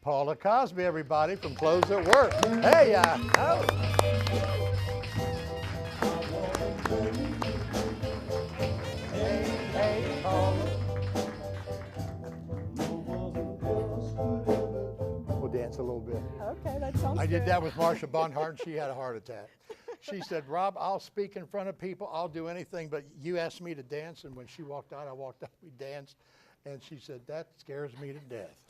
Paula Cosby, everybody, from Clothes That Work. Hey, oh. Hey, Paula. We'll dance a little bit. Okay, that sounds I did good. that with Marsha Bonhart, and she had a heart attack. She said, Rob, I'll speak in front of people, I'll do anything, but you asked me to dance, and when she walked out, I walked out, we danced, and she said, that scares me to death.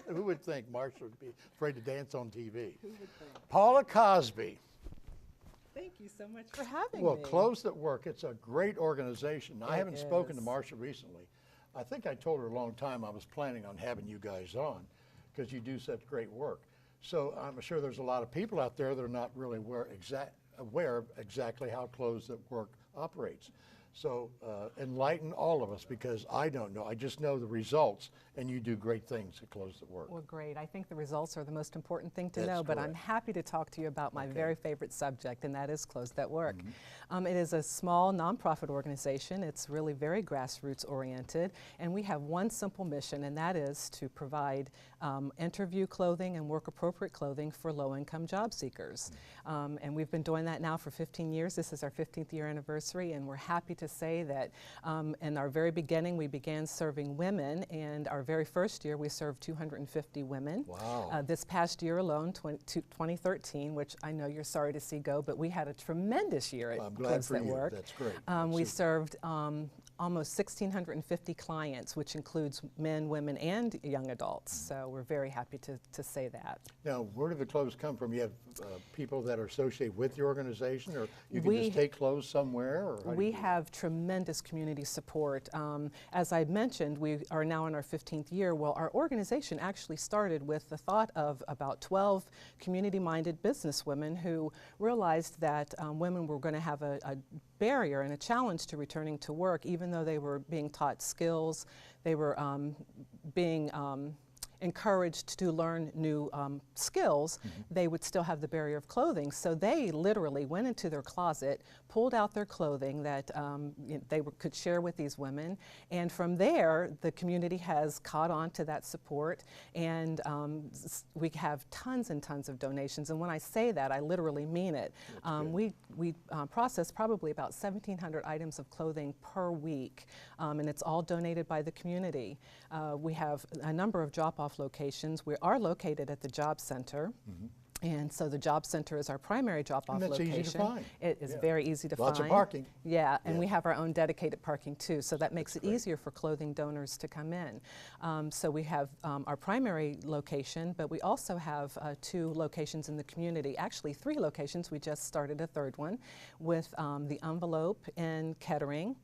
Who would think Marsha would be afraid to dance on TV? Who would think? Paula Cosby. Thank you so much for having Well, me. Clothes That Work, it's a great organization. I haven't spoken to is. Marsha recently. I think I told her a long time I was planning on having you guys on because you do such great work. So I'm sure there's a lot of people out there that are not really aware of exactly how Clothes That Work operates. So enlighten all of us, because I don't know. I just know the results, and you do great things at Clothes That Work. Well, great. I think the results are the most important thing to That's know, but I'm correct. happy to talk to you about my Okay. very favorite subject, and that is Clothes That Work. Mm-hmm. It is a small nonprofit organization. It's really very grassroots oriented, and we have one simple mission, and that is to provide interview clothing and work appropriate clothing for low-income job seekers. And we've been doing that now for 15 years. This is our 15th year anniversary, and we're happy to say that in our very beginning we began serving women, and our very first year we served 250 women. Wow. This past year alone, 2013, which I know you're sorry to see go, but we had a tremendous year at I'm glad Clothes for That you. Work. That's great. We Super. served almost 1,650 clients, which includes men, women, and young adults. So we're very happy to say that. Now, where do the clothes come from? You have people that are associated with the organization, or you can just take clothes somewhere? Or how do We you do have tremendous community support. As I mentioned, we are now in our 15th year. Well, our organization actually started with the thought of about 12 community-minded businesswomen who realized that women were going to have a barrier and a challenge to returning to work, even though they were being taught skills, they were being encouraged to learn new skills, they would still have the barrier of clothing. So they literally went into their closet, pulled out their clothing that could share with these women, and from there the community has caught on to that support, and we have tons and tons of donations. And when I say that, I literally mean it. We process probably about 1,700 items of clothing per week, and it's all donated by the community. We have a number of drop-off locations. We are located at the Job Center. And so the Job Center is our primary drop-off location. Easy to find. It is very easy to find. Lots of parking. Yeah, and we have our own dedicated parking too, so that makes it easier for clothing donors to come in. So we have our primary location, but we also have 2 locations in the community. Actually, 3 locations. We just started a 3rd one with the Envelope in Kettering,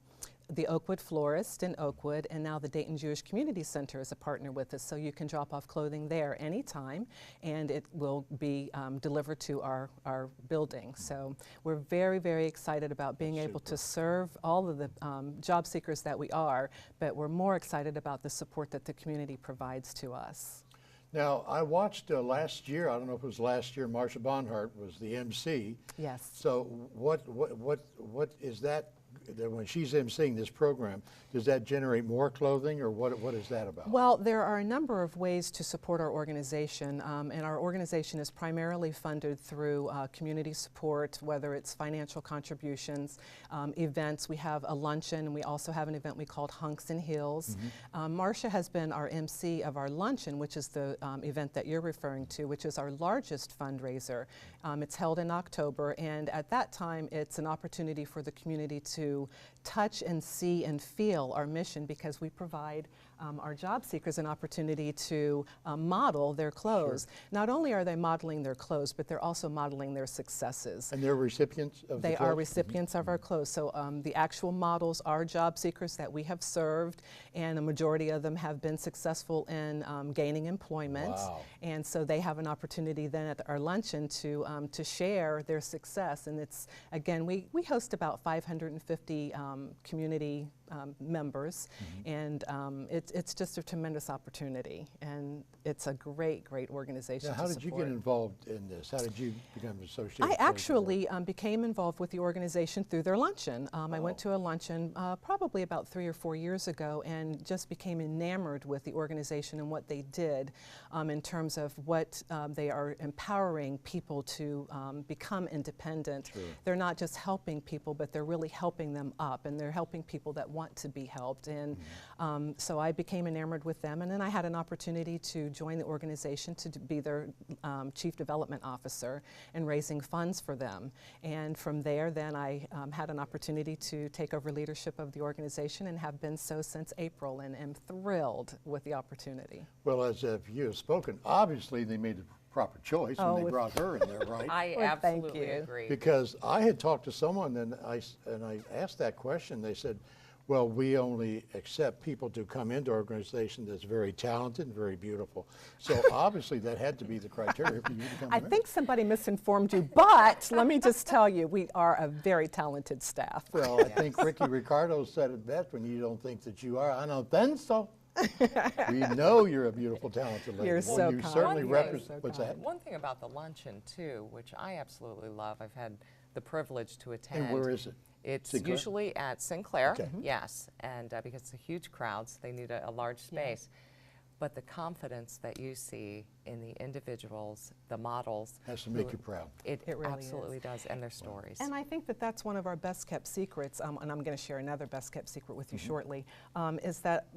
the Oakwood Florist in Oakwood, and now the Dayton Jewish Community Center is a partner with us, so you can drop off clothing there anytime, and it will be delivered to our building. So we're very, very excited about being able to serve all of the job seekers that we are, but we're more excited about the support that the community provides to us. Now, I watched last year, I don't know if it was last year, Marsha Bonhart was the MC. Yes. So what is that when she's emceeing this program, does that generate more clothing, or what is that about? Well, there are a number of ways to support our organization, and our organization is primarily funded through community support, whether it's financial contributions, events. We have a luncheon, and we also have an event we called Hunks and Heels. Marsha has been our MC of our luncheon, which is the event that you're referring to, which is our largest fundraiser. It's held in October, and at that time, it's an opportunity for the community to touch and see and feel our mission, because we provide our job seekers an opportunity to model their clothes. Sure. Not only are they modeling their clothes, but they're also modeling their successes. And they're recipients of the They clothes? are recipients of our clothes. So the actual models are job seekers that we have served, and a majority of them have been successful in gaining employment. Wow. And so they have an opportunity then at our luncheon to share their success. And it's, again, we host about 550 community members, and it's just a tremendous opportunity, and it's a great organization. Now, how to did you support. get involved in this? How did you become associated? I actually became involved with the organization through their luncheon. I went to a luncheon probably about 3 or 4 years ago and just became enamored with the organization and what they did in terms of what they are empowering people to become independent. Sure. They're not just helping people, but they're really helping them up, and they're helping people that want to be helped. And so I became enamored with them, and then I had an opportunity to join the organization to be their Chief Development Officer and raising funds for them. And from there, then I had an opportunity to take over leadership of the organization and have been so since April, and am thrilled with the opportunity. Well, as you have spoken, obviously they made the proper choice when they brought her in there, right? I Well, thank absolutely you. agree. Because I had talked to someone and I asked that question. They said, well, we only accept people to come into our organization that's very talented and very beautiful. So obviously that had to be the criteria for you to come I in. think somebody misinformed you, but let me just tell you, we are a very talented staff. Well, I think Ricky Ricardo said it best: when you don't think that you are, I don't think so. We know you're a beautiful, talented lady. You're Well, so you kind. certainly One thing- represent. What's that? One thing about the luncheon too, which I absolutely love, I've had the privilege to attend. And where is it? It's Sinclair? usually at Sinclair, Okay. yes, and because it's a huge crowd, so they need a large space. But the confidence that you see in the individuals, the models, Has to make you proud. it It really absolutely does, and their stories. And I think that that's one of our best kept secrets, and I'm going to share another best kept secret with you shortly, is that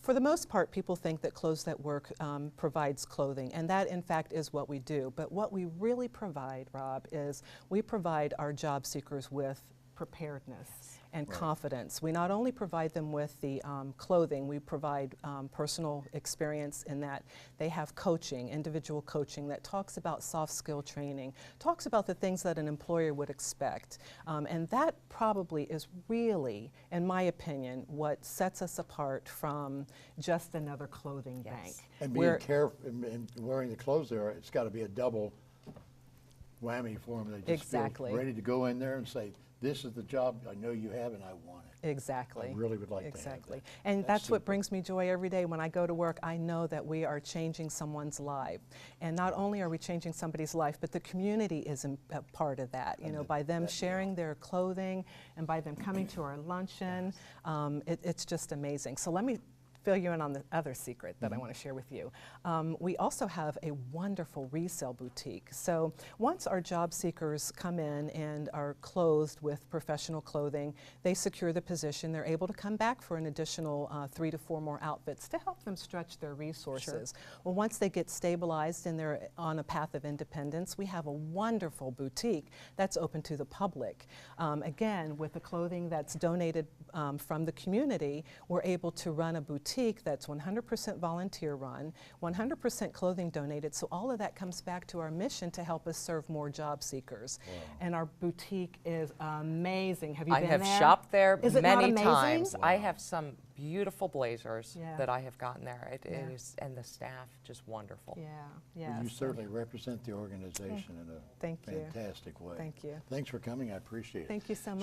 for the most part, people think that Clothes That Work provides clothing, and that in fact is what we do. But what we really provide, Rob, is we provide our job seekers with preparedness and confidence. We not only provide them with the clothing, we provide personal experience in that they have coaching, individual coaching that talks about soft skill training, talks about the things that an employer would expect. And that probably is really, in my opinion, what sets us apart from just another clothing bank. And being careful and wearing the clothes there, it's got to be a double whammy for them. They just Exactly. feel ready to go in there and say, this is the job I know you have and I want it. Exactly. I really would like to have Exactly. that. And That's that's what super. brings me joy every day when I go to work. I know that we are changing someone's life. And not only are we changing somebody's life, but the community is a part of that. You know, by them sharing their clothing and by them coming to our luncheon, it's just amazing. So let me fill you in on the other secret that I want to share with you. We also have a wonderful resale boutique. So once our job seekers come in and are clothed with professional clothing, they secure the position. They're able to come back for an additional 3 to 4 more outfits to help them stretch their resources. Well, once they get stabilized and they're on a path of independence, we have a wonderful boutique that's open to the public. Again, with the clothing that's donated from the community, we're able to run a boutique that's 100% volunteer run, 100% clothing donated, so all of that comes back to our mission to help us serve more job seekers. Wow. And our boutique is amazing. Have you I been have there? shopped there Is it not many amazing? times. I have some beautiful blazers Yeah. that I have gotten there. It Yeah. is, and the staff just wonderful. Yeah, Well, yeah. you certainly represent the organization in a Thank you. fantastic way. Thank you. Thanks for coming. I appreciate it. Thank you so much.